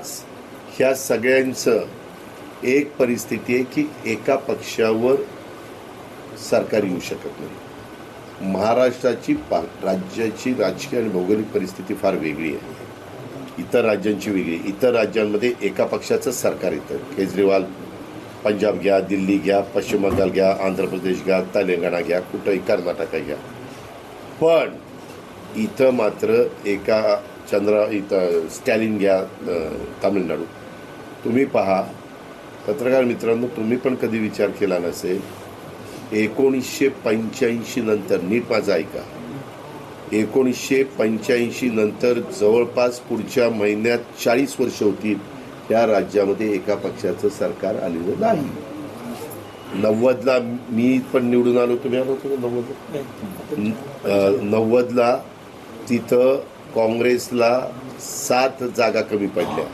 आज ह्या सगळ्यांचं एक परिस्थिती आहे की एका पक्षावर सरकार येऊ शकत नाही. महाराष्ट्राची राज्याची राजकीय आणि भौगोलिक परिस्थिती फार वेगळी आहे, इतर राज्यांची वेगळी. इतर राज्यांमध्ये एका पक्षाचं सरकार येतं. केजरीवाल पंजाब घ्या, दिल्ली घ्या, पश्चिम बंगाल घ्या, आंध्र प्रदेश घ्या, तेलंगणा घ्या, कुठंही कर्नाटक घ्या. पण इथं मात्र इथं स्टॅलिन घ्या, तामिळनाडू. तुम्ही पहा पत्रकार मित्रांनो, तुम्ही पण कधी विचार केला नसेल 1985 नंतर, नीट माझं ऐका, 1985 नंतर जवळपास पुढच्या महिन्यात 40 वर्ष होतील त्या राज्यामध्ये एका पक्षाचं सरकार आलेलं नाही. 90ला मी पण निवडून आलो, तुम्ही आलो होतो 90ला तिथं काँग्रेसला 7 जागा कमी पडल्या.